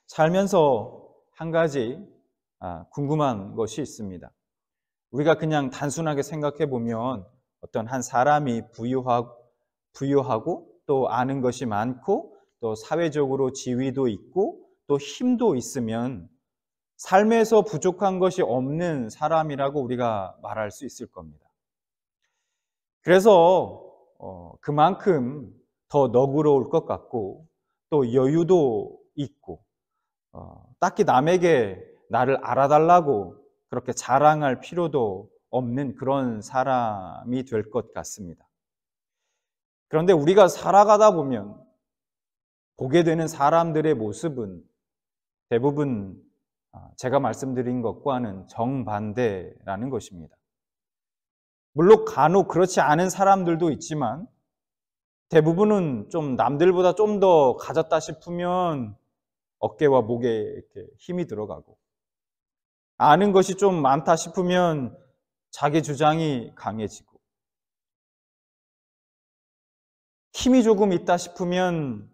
살면서 한 가지 궁금한 것이 있습니다. 우리가 그냥 단순하게 생각해 보면 어떤 한 사람이 부유하고 또 아는 것이 많고 또 사회적으로 지위도 있고 또 힘도 있으면 삶에서 부족한 것이 없는 사람이라고 우리가 말할 수 있을 겁니다. 그래서 그만큼 더 너그러울 것 같고 또 여유도 있고 딱히 남에게 나를 알아달라고 그렇게 자랑할 필요도 없는 그런 사람이 될 것 같습니다. 그런데 우리가 살아가다 보면 보게 되는 사람들의 모습은 대부분 제가 말씀드린 것과는 정반대라는 것입니다. 물론 간혹 그렇지 않은 사람들도 있지만 대부분은 좀 남들보다 좀 더 가졌다 싶으면 어깨와 목에 이렇게 힘이 들어가고 아는 것이 좀 많다 싶으면 자기 주장이 강해지고 힘이 조금 있다 싶으면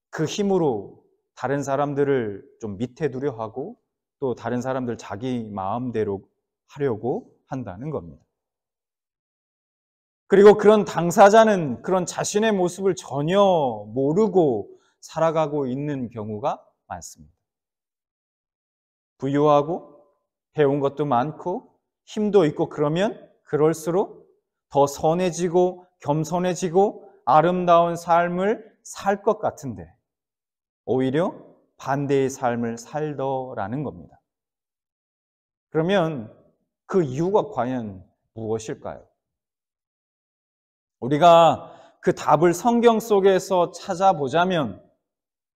그 힘으로 다른 사람들을 좀 밑에 두려 하고 또 다른 사람들 자기 마음대로 하려고 한다는 겁니다. 그리고 그런 당사자는 그런 자신의 모습을 전혀 모르고 살아가고 있는 경우가 많습니다. 부유하고 배운 것도 많고 힘도 있고 그러면 그럴수록 더 선해지고 겸손해지고 아름다운 삶을 살 것 같은데 오히려 반대의 삶을 살더라는 겁니다. 그러면 그 이유가 과연 무엇일까요? 우리가 그 답을 성경 속에서 찾아보자면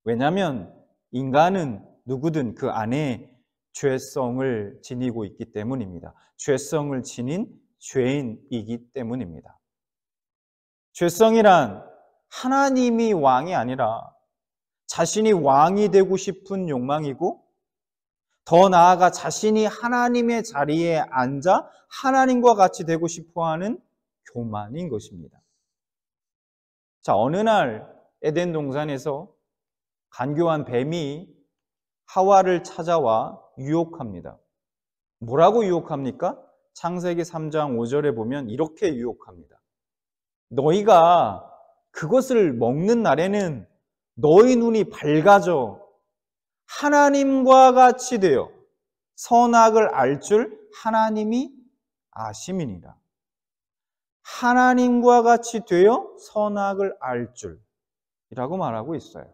왜냐하면 인간은 누구든 그 안에 죄성을 지니고 있기 때문입니다. 죄성을 지닌 죄인이기 때문입니다. 죄성이란 하나님이 왕이 아니라 자신이 왕이 되고 싶은 욕망이고 더 나아가 자신이 하나님의 자리에 앉아 하나님과 같이 되고 싶어하는 교만인 것입니다. 자, 어느 날 에덴 동산에서 간교한 뱀이 하와를 찾아와 유혹합니다. 뭐라고 유혹합니까? 창세기 3장 5절에 보면 이렇게 유혹합니다. 너희가 그것을 먹는 날에는 너희 눈이 밝아져 하나님과 같이 되어 선악을 알 줄 하나님이 아심이니라. 하나님과 같이 되어 선악을 알 줄이라고 말하고 있어요.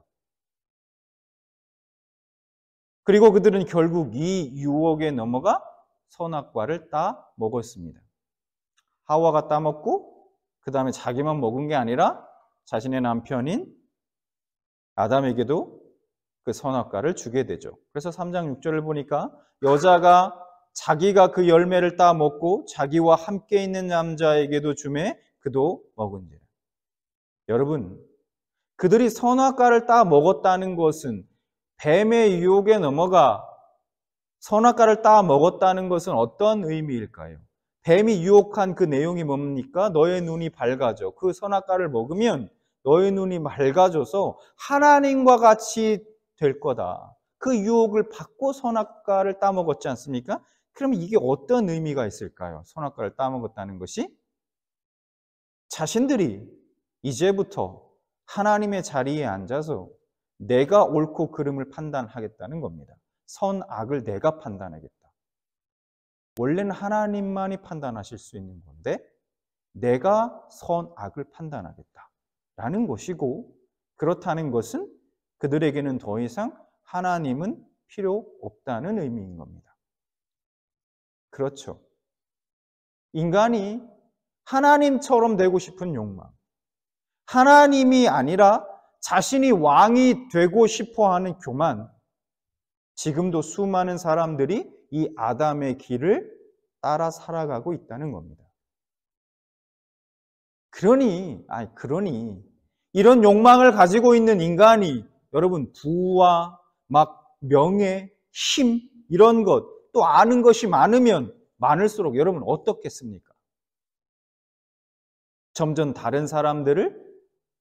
그리고 그들은 결국 이 유혹에 넘어가 선악과를 따 먹었습니다. 하와가 따먹고 그 다음에 자기만 먹은 게 아니라 자신의 남편인 아담에게도 그 선악과를 주게 되죠. 그래서 3장 6절을 보니까 여자가 자기가 그 열매를 따 먹고 자기와 함께 있는 남자에게도 주매 그도 먹은지라. 여러분, 그들이 선악과를 따 먹었다는 것은 뱀의 유혹에 넘어가 선악과를 따 먹었다는 것은 어떤 의미일까요? 뱀이 유혹한 그 내용이 뭡니까? 너의 눈이 밝아져. 그 선악과를 먹으면 너의 눈이 밝아져서 하나님과 같이 될 거다. 그 유혹을 받고 선악과를 따먹었지 않습니까? 그럼 이게 어떤 의미가 있을까요? 선악과를 따먹었다는 것이 자신들이 이제부터 하나님의 자리에 앉아서 내가 옳고 그름을 판단하겠다는 겁니다. 선악을 내가 판단하겠다. 원래는 하나님만이 판단하실 수 있는 건데 내가 선악을 판단하겠다라는 것이고, 그렇다는 것은 그들에게는 더 이상 하나님은 필요 없다는 의미인 겁니다. 그렇죠. 인간이 하나님처럼 되고 싶은 욕망, 하나님이 아니라 자신이 왕이 되고 싶어하는 교만, 지금도 수많은 사람들이 이 아담의 길을 따라 살아가고 있다는 겁니다. 그러니 이런 욕망을 가지고 있는 인간이 여러분 부와 막 명예, 힘 이런 것, 또 아는 것이 많으면 많을수록 여러분 어떻겠습니까? 점점 다른 사람들을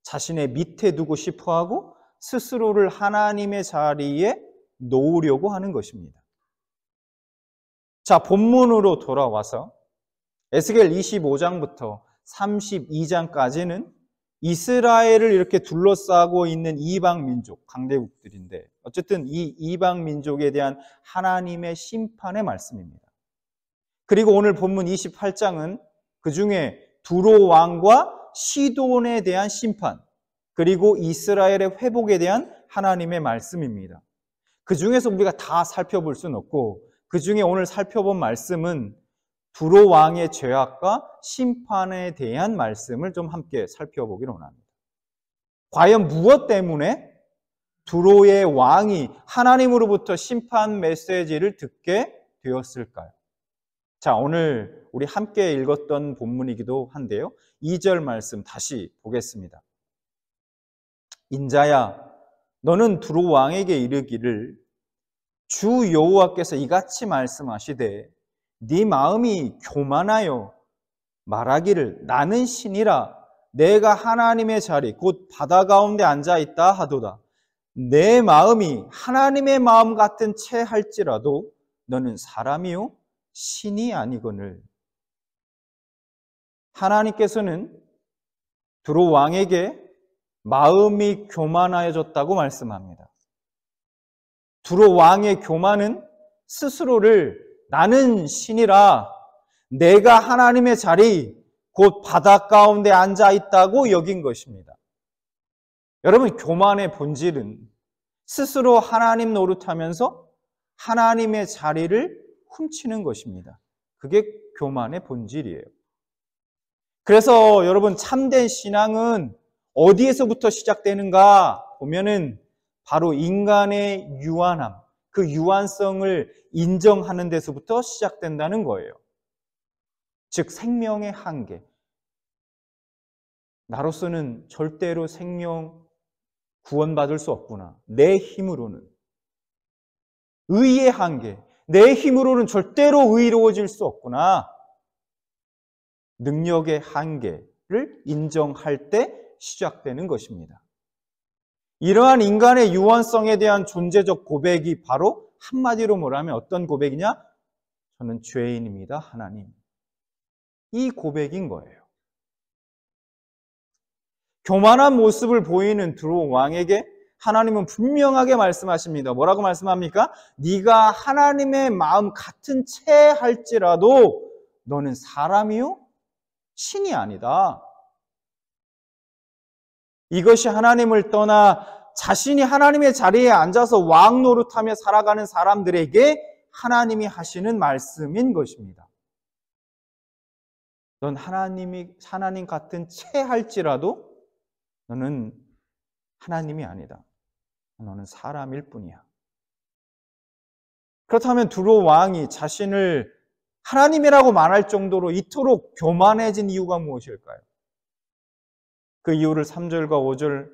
자신의 밑에 두고 싶어하고 스스로를 하나님의 자리에 놓으려고 하는 것입니다. 자, 본문으로 돌아와서 에스겔 25장부터 32장까지는 이스라엘을 이렇게 둘러싸고 있는 이방 민족, 강대국들인데 어쨌든 이 이방 민족에 대한 하나님의 심판의 말씀입니다. 그리고 오늘 본문 28장은 그 중에 두로 왕과 시돈에 대한 심판, 그리고 이스라엘의 회복에 대한 하나님의 말씀입니다. 그 중에서 우리가 다 살펴볼 수는 없고 그 중에 오늘 살펴본 말씀은 두로 왕의 죄악과 심판에 대한 말씀을 좀 함께 살펴보기로 원합니다. 과연 무엇 때문에 두로의 왕이 하나님으로부터 심판 메시지를 듣게 되었을까요? 자, 오늘 우리 함께 읽었던 본문이기도 한데요. 2절 말씀 다시 보겠습니다. 인자야, 너는 두로 왕에게 이르기를 주 여호와께서 이같이 말씀하시되 네 마음이 교만하여 말하기를 나는 신이라 내가 하나님의 자리 곧 바다 가운데 앉아있다 하도다. 내 마음이 하나님의 마음 같은 채 할지라도 너는 사람이요 신이 아니거늘. 하나님께서는 두로 왕에게 마음이 교만하여졌다고 말씀합니다. 두로 왕의 교만은 스스로를 나는 신이라 내가 하나님의 자리 곧 바다 가운데 앉아 있다고 여긴 것입니다. 여러분, 교만의 본질은 스스로 하나님 노릇하면서 하나님의 자리를 훔치는 것입니다. 그게 교만의 본질이에요. 그래서 여러분, 참된 신앙은 어디에서부터 시작되는가 보면은 바로 인간의 유한함, 그 유한성을 인정하는 데서부터 시작된다는 거예요. 즉 생명의 한계. 나로서는 절대로 생명 구원받을 수 없구나. 내 힘으로는. 의의 한계. 내 힘으로는 절대로 의로워질 수 없구나. 능력의 한계를 인정할 때 시작되는 것입니다. 이러한 인간의 유한성에 대한 존재적 고백이 바로 한마디로 말하면 어떤 고백이냐? 저는 죄인입니다, 하나님. 이 고백인 거예요. 교만한 모습을 보이는 두로 왕에게 하나님은 분명하게 말씀하십니다. 뭐라고 말씀합니까? 네가 하나님의 마음 같은 채 할지라도 너는 사람이요? 신이 아니다. 이것이 하나님을 떠나 자신이 하나님의 자리에 앉아서 왕 노릇하며 살아가는 사람들에게 하나님이 하시는 말씀인 것입니다. 넌 하나님 같은 채 할지라도 너는 하나님이 아니다. 너는 사람일 뿐이야. 그렇다면 두로 왕이 자신을 하나님이라고 말할 정도로 이토록 교만해진 이유가 무엇일까요? 그 이유를 3절부터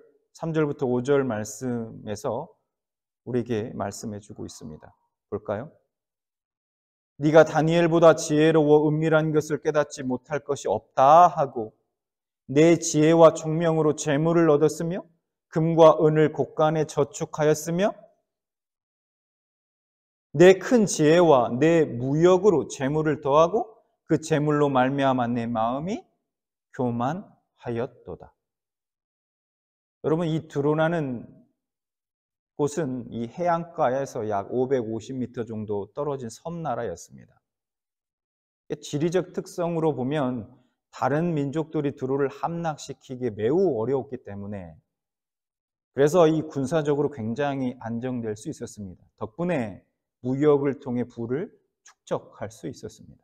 5절 말씀에서 우리에게 말씀해 주고 있습니다. 볼까요? 네가 다니엘보다 지혜로워 은밀한 것을 깨닫지 못할 것이 없다 하고 내 지혜와 총명으로 재물을 얻었으며 금과 은을 곳간에 저축하였으며 내 큰 지혜와 내 무역으로 재물을 더하고 그 재물로 말미암아 내 마음이 교만하였도다. 여러분, 이 드로나는 곳은 이 해안가에서 약 550m 정도 떨어진 섬나라였습니다. 지리적 특성으로 보면 다른 민족들이 드로를 함락시키기 매우 어려웠기 때문에 그래서 이 군사적으로 굉장히 안정될 수 있었습니다. 덕분에 무역을 통해 부를 축적할 수 있었습니다.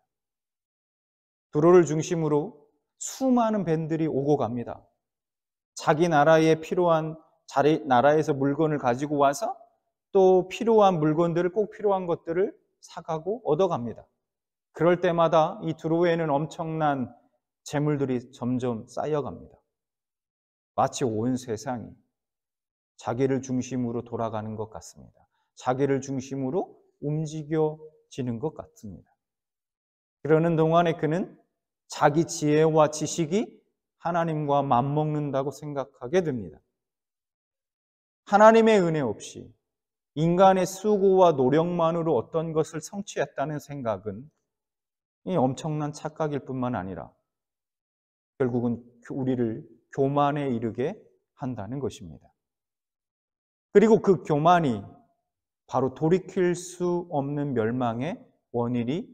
드로를 중심으로 수많은 밴들이 오고 갑니다. 자기 나라에 필요한 나라에서 물건을 가지고 와서 또 필요한 물건들을 꼭 필요한 것들을 사가고 얻어갑니다. 그럴 때마다 이 드로에는 엄청난 재물들이 점점 쌓여갑니다. 마치 온 세상이 자기를 중심으로 돌아가는 것 같습니다. 자기를 중심으로 움직여지는 것 같습니다. 그러는 동안에 그는 자기 지혜와 지식이 하나님과 맞먹는다고 생각하게 됩니다. 하나님의 은혜 없이 인간의 수고와 노력만으로 어떤 것을 성취했다는 생각은 이 엄청난 착각일 뿐만 아니라 결국은 우리를 교만에 이르게 한다는 것입니다. 그리고 그 교만이 바로 돌이킬 수 없는 멸망의 원인이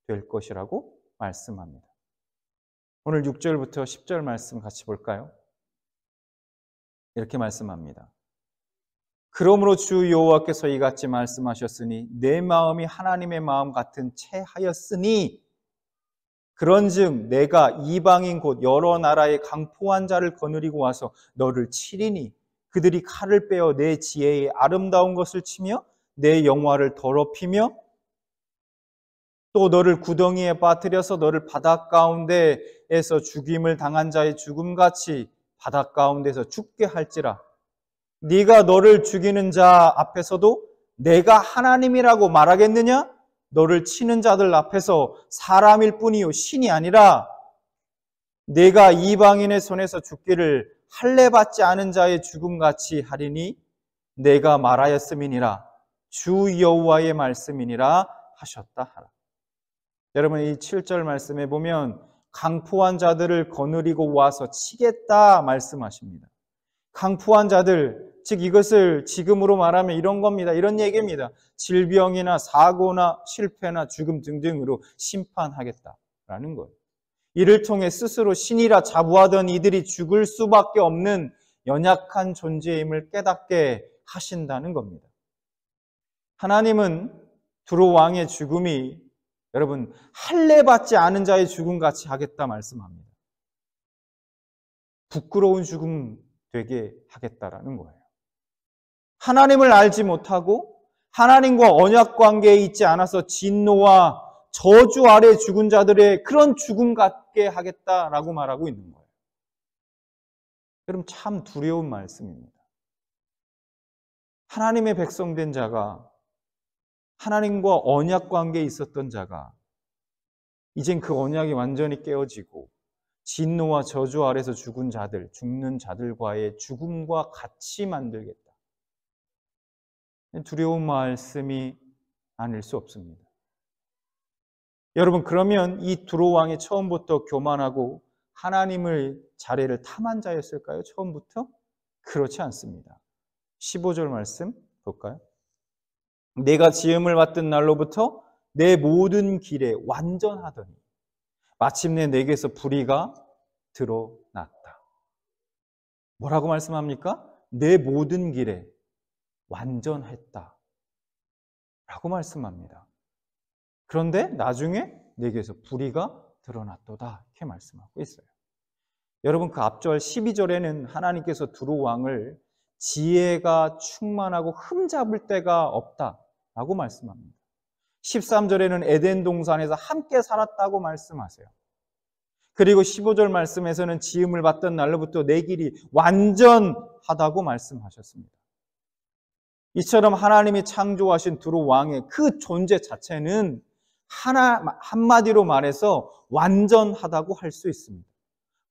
될 것이라고 말씀합니다. 오늘 6절부터 10절 말씀 같이 볼까요? 이렇게 말씀합니다. 그러므로 주 여호와께서 이같이 말씀하셨으니 내 마음이 하나님의 마음 같은 채 하였으니 그런즉 내가 이방인 곧 여러 나라의 강포한 자를 거느리고 와서 너를 치리니 그들이 칼을 빼어 내 지혜의 아름다운 것을 치며 내 영화를 더럽히며 또 너를 구덩이에 빠뜨려서 너를 바닷 가운데에서 죽임을 당한 자의 죽음같이 바닷 가운데서 죽게 할지라. 네가 너를 죽이는 자 앞에서도 내가 하나님이라고 말하겠느냐? 너를 치는 자들 앞에서 사람일 뿐이요 신이 아니라 내가 이방인의 손에서 죽기를 할례받지 않은 자의 죽음같이 하리니 내가 말하였음이니라. 주 여호와의 말씀이니라 하셨다 하라. 여러분, 이 7절 말씀에 보면 강포한 자들을 거느리고 와서 치겠다 말씀하십니다. 강포한 자들, 즉 이것을 지금으로 말하면 이런 겁니다. 이런 얘기입니다. 질병이나 사고나 실패나 죽음 등등으로 심판하겠다라는 거예요. 이를 통해 스스로 신이라 자부하던 이들이 죽을 수밖에 없는 연약한 존재임을 깨닫게 하신다는 겁니다. 하나님은 두로 왕의 죽음이 여러분 할례받지 않은 자의 죽음같이 하겠다 말씀합니다. 부끄러운 죽음 되게 하겠다라는 거예요. 하나님을 알지 못하고 하나님과 언약 관계에 있지 않아서 진노와 저주 아래 죽은 자들의 그런 죽음 같게 하겠다라고 말하고 있는 거예요. 여러분 참 두려운 말씀입니다. 하나님의 백성된 자가 하나님과 언약 관계에 있었던 자가 이젠 그 언약이 완전히 깨어지고 진노와 저주 아래서 죽은 자들, 죽는 자들과의 죽음과 같이 만들겠다. 두려운 말씀이 아닐 수 없습니다. 여러분 그러면 이 두로 왕이 처음부터 교만하고 하나님을 자리를 탐한 자였을까요? 처음부터? 그렇지 않습니다. 15절 말씀 볼까요? 내가 지음을 받던 날로부터 내 모든 길에 완전하더니 마침내 내게서 불의가 드러났다. 뭐라고 말씀합니까? 내 모든 길에 완전했다 라고 말씀합니다. 그런데 나중에 내게서 불의가 드러났도다 이렇게 말씀하고 있어요. 여러분 그 앞절 12절에는 하나님께서 두로 왕을 지혜가 충만하고 흠잡을 데가 없다라고 말씀합니다. 13절에는 에덴 동산에서 함께 살았다고 말씀하세요. 그리고 15절 말씀에서는 지음을 받던 날로부터 내 길이 완전하다고 말씀하셨습니다. 이처럼 하나님이 창조하신 두로 왕의 그 존재 자체는 한마디로 말해서 완전하다고 할 수 있습니다.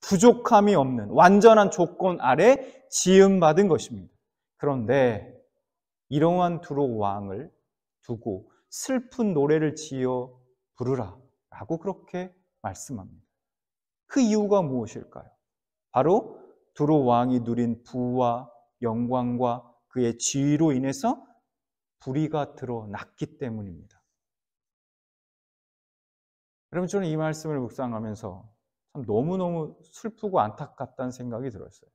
부족함이 없는 완전한 조건 아래 지음받은 것입니다. 그런데 이러한 두로 왕을 두고 슬픈 노래를 지어 부르라 라고 그렇게 말씀합니다. 그 이유가 무엇일까요? 바로 두로 왕이 누린 부와 영광과 그의 지위로 인해서 불의가 드러났기 때문입니다. 여러분 저는 이 말씀을 묵상하면서 참 너무너무 슬프고 안타깝다는 생각이 들었어요.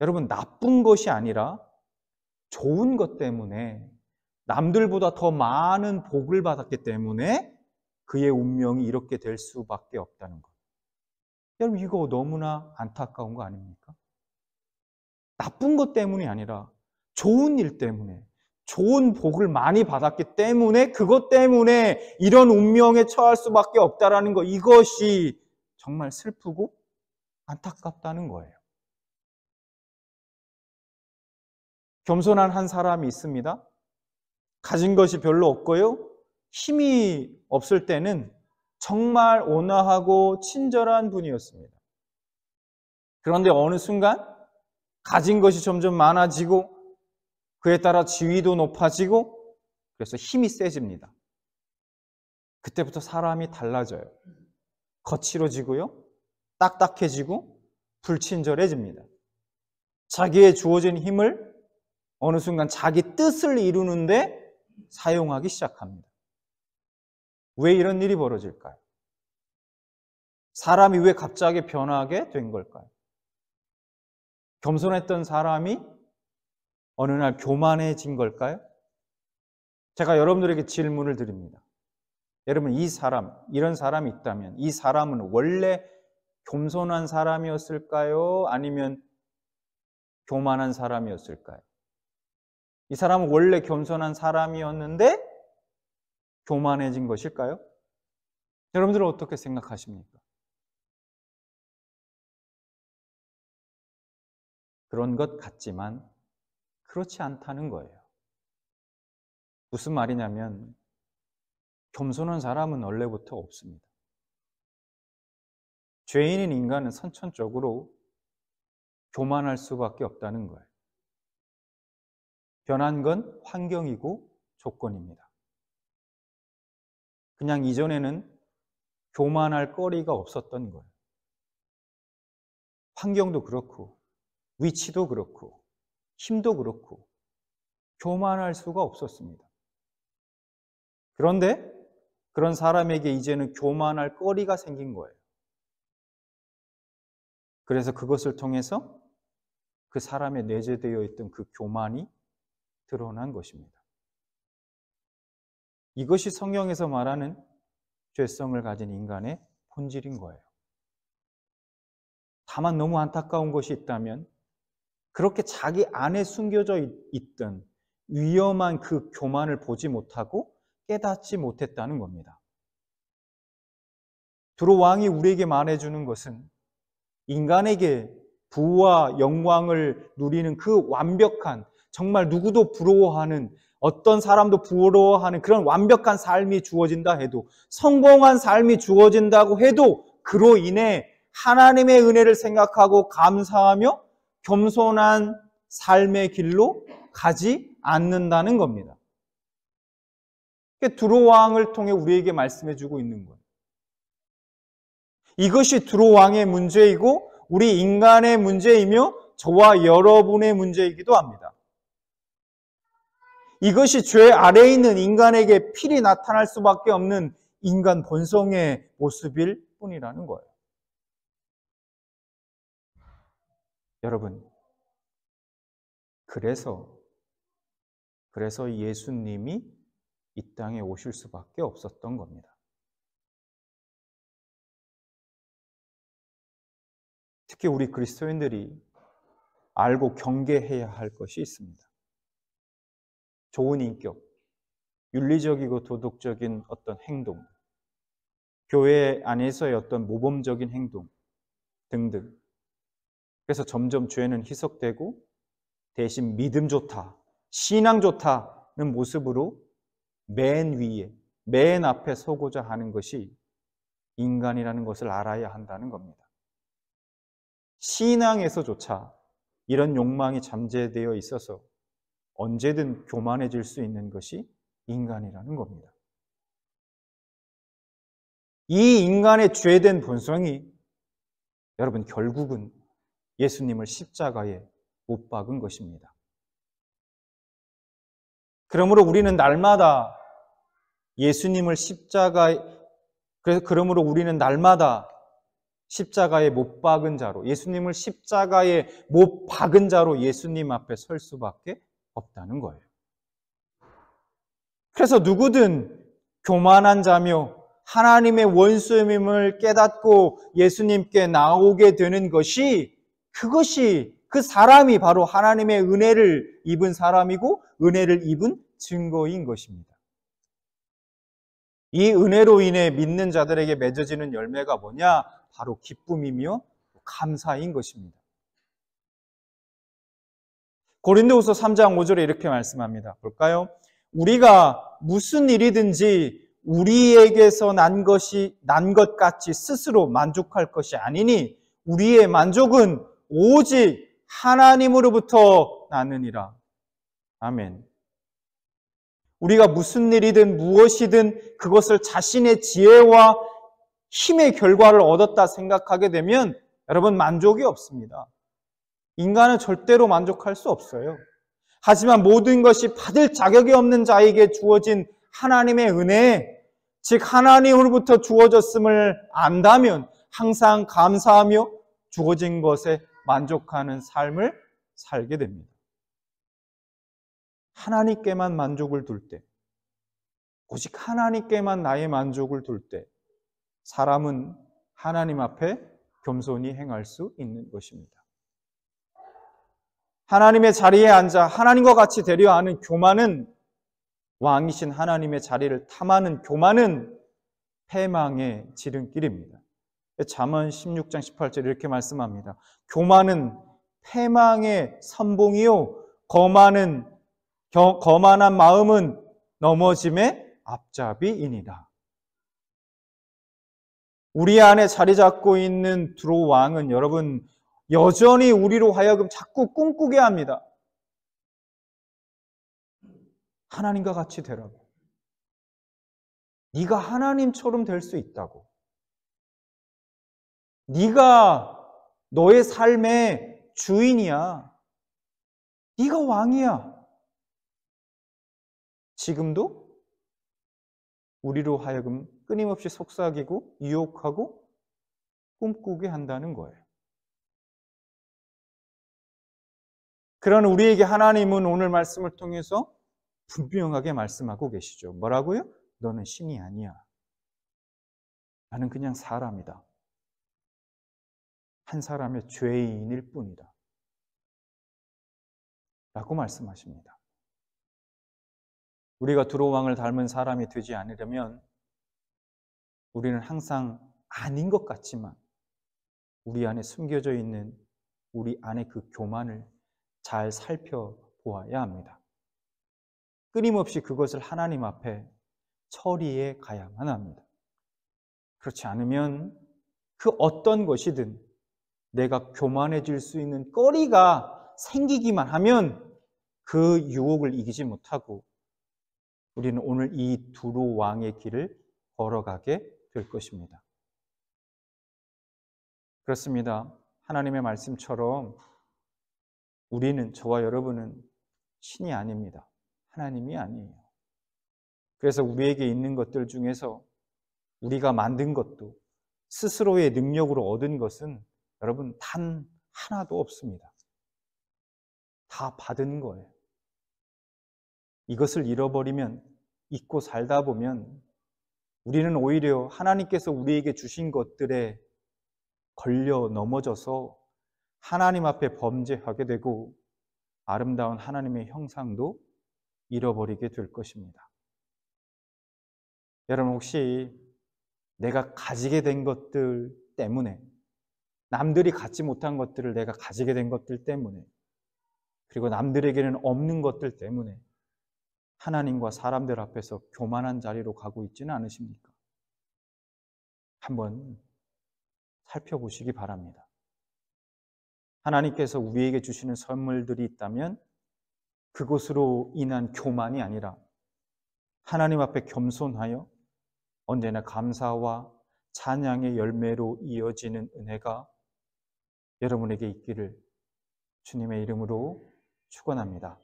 여러분 나쁜 것이 아니라 좋은 것 때문에 남들보다 더 많은 복을 받았기 때문에 그의 운명이 이렇게 될 수밖에 없다는 것. 여러분 이거 너무나 안타까운 거 아닙니까? 나쁜 것 때문이 아니라 좋은 일 때문에 좋은 복을 많이 받았기 때문에 그것 때문에 이런 운명에 처할 수밖에 없다는 것, 이것이 정말 슬프고 안타깝다는 거예요. 겸손한 한 사람이 있습니다. 가진 것이 별로 없고요. 힘이 없을 때는 정말 온화하고 친절한 분이었습니다. 그런데 어느 순간 가진 것이 점점 많아지고 그에 따라 지위도 높아지고 그래서 힘이 세집니다. 그때부터 사람이 달라져요. 거칠어지고요. 딱딱해지고 불친절해집니다. 자기의 주어진 힘을 어느 순간 자기 뜻을 이루는데 사용하기 시작합니다. 왜 이런 일이 벌어질까요? 사람이 왜 갑자기 변하게 된 걸까요? 겸손했던 사람이 어느 날 교만해진 걸까요? 제가 여러분들에게 질문을 드립니다. 여러분, 이런 사람이 있다면 이 사람은 원래 겸손한 사람이었을까요? 아니면 교만한 사람이었을까요? 이 사람은 원래 겸손한 사람이었는데 교만해진 것일까요? 여러분들은 어떻게 생각하십니까? 그런 것 같지만 그렇지 않다는 거예요. 무슨 말이냐면 겸손한 사람은 원래부터 없습니다. 죄인인 인간은 선천적으로 교만할 수밖에 없다는 거예요. 변한 건 환경이고 조건입니다. 그냥 이전에는 교만할 거리가 없었던 거예요. 환경도 그렇고 위치도 그렇고 힘도 그렇고 교만할 수가 없었습니다. 그런데 그런 사람에게 이제는 교만할 거리가 생긴 거예요. 그래서 그것을 통해서 그 사람에 내재되어 있던 그 교만이 드러난 것입니다. 이것이 성경에서 말하는 죄성을 가진 인간의 본질인 거예요. 다만 너무 안타까운 것이 있다면 그렇게 자기 안에 숨겨져 있던 위험한 그 교만을 보지 못하고 깨닫지 못했다는 겁니다. 두로 왕이 우리에게 말해주는 것은 인간에게 부와 영광을 누리는 그 완벽한, 정말 누구도 부러워하는, 어떤 사람도 부러워하는 그런 완벽한 삶이 주어진다 해도, 성공한 삶이 주어진다고 해도 그로 인해 하나님의 은혜를 생각하고 감사하며 겸손한 삶의 길로 가지 않는다는 겁니다. 두로 왕을 통해 우리에게 말씀해 주고 있는 거예요. 이것이 두로 왕의 문제이고 우리 인간의 문제이며 저와 여러분의 문제이기도 합니다. 이것이 죄 아래에 있는 인간에게 필히 나타날 수밖에 없는 인간 본성의 모습일 뿐이라는 거예요. 여러분, 그래서 예수님이 이 땅에 오실 수밖에 없었던 겁니다. 특히 우리 그리스도인들이 알고 경계해야 할 것이 있습니다. 좋은 인격, 윤리적이고 도덕적인 어떤 행동, 교회 안에서의 어떤 모범적인 행동 등등. 그래서 점점 죄는 희석되고 대신 믿음 좋다, 신앙 좋다는 모습으로 맨 위에, 맨 앞에 서고자 하는 것이 인간이라는 것을 알아야 한다는 겁니다. 신앙에서조차 이런 욕망이 잠재되어 있어서 언제든 교만해질 수 있는 것이 인간이라는 겁니다. 이 인간의 죄된 본성이 여러분 결국은 예수님을 십자가에 못 박은 것입니다. 그러므로 우리는 날마다 예수님을 그러므로 우리는 날마다 십자가에 못 박은 자로, 예수님을 십자가에 못 박은 자로 예수님 앞에 설 수밖에 없다는 거예요. 그래서 누구든 교만한 자며 하나님의 원수임을 깨닫고 예수님께 나오게 되는 것이, 그것이 그 사람이 바로 하나님의 은혜를 입은 사람이고 은혜를 입은 증거인 것입니다. 이 은혜로 인해 믿는 자들에게 맺어지는 열매가 뭐냐? 바로 기쁨이며 감사인 것입니다. 고린도후서 3장 5절에 이렇게 말씀합니다. 볼까요? 우리가 무슨 일이든지 우리에게서 난 것 같이 스스로 만족할 것이 아니니 우리의 만족은 오직 하나님으로부터 나느니라. 아멘. 우리가 무슨 일이든 무엇이든 그것을 자신의 지혜와 힘의 결과를 얻었다 생각하게 되면 여러분 만족이 없습니다. 인간은 절대로 만족할 수 없어요. 하지만 모든 것이 받을 자격이 없는 자에게 주어진 하나님의 은혜, 즉 하나님으로부터 주어졌음을 안다면 항상 감사하며 주어진 것에 만족하는 삶을 살게 됩니다. 하나님께만 만족을 둘 때, 오직 하나님께만 나의 만족을 둘 때 사람은 하나님 앞에 겸손히 행할 수 있는 것입니다. 하나님의 자리에 앉아 하나님과 같이 되려 하는 교만은, 왕이신 하나님의 자리를 탐하는 교만은 패망의 지름길입니다. 잠언 16장 18절 이렇게 말씀합니다. 교만은 패망의 선봉이요 거만한 마음은 넘어짐의 앞잡이이니라. 우리 안에 자리 잡고 있는 두로 왕은 여러분 여전히 우리로 하여금 자꾸 꿈꾸게 합니다. 하나님과 같이 되라고. 네가 하나님처럼 될 수 있다고. 네가 너의 삶의 주인이야. 네가 왕이야. 지금도 우리로 하여금 끊임없이 속삭이고 유혹하고 꿈꾸게 한다는 거예요. 그러나 우리에게 하나님은 오늘 말씀을 통해서 분명하게 말씀하고 계시죠. 뭐라고요? 너는 신이 아니야. 나는 그냥 사람이다. 한 사람의 죄인일 뿐이다. 라고 말씀하십니다. 우리가 두로 왕을 닮은 사람이 되지 않으려면 우리는 항상 아닌 것 같지만 우리 안에 숨겨져 있는 우리 안의 그 교만을 잘 살펴보아야 합니다. 끊임없이 그것을 하나님 앞에 처리해 가야만 합니다. 그렇지 않으면 그 어떤 것이든 내가 교만해질 수 있는 거리가 생기기만 하면 그 유혹을 이기지 못하고 우리는 오늘 이 두로 왕의 길을 걸어가게 될 것입니다. 그렇습니다. 하나님의 말씀처럼 우리는, 저와 여러분은 신이 아닙니다. 하나님이 아니에요. 그래서 우리에게 있는 것들 중에서 우리가 만든 것도 스스로의 능력으로 얻은 것은 여러분 단 하나도 없습니다. 다 받은 거예요. 이것을 잃어버리면, 잊고 살다 보면 우리는 오히려 하나님께서 우리에게 주신 것들에 걸려 넘어져서 하나님 앞에 범죄하게 되고 아름다운 하나님의 형상도 잃어버리게 될 것입니다. 여러분 혹시 내가 가지게 된 것들 때문에, 남들이 갖지 못한 것들을 내가 가지게 된 것들 때문에, 그리고 남들에게는 없는 것들 때문에 하나님과 사람들 앞에서 교만한 자리로 가고 있지는 않으십니까? 한번 살펴보시기 바랍니다. 하나님께서 우리에게 주시는 선물들이 있다면 그것으로 인한 교만이 아니라 하나님 앞에 겸손하여 언제나 감사와 찬양의 열매로 이어지는 은혜가 여러분에게 있기를 주님의 이름으로 축원합니다.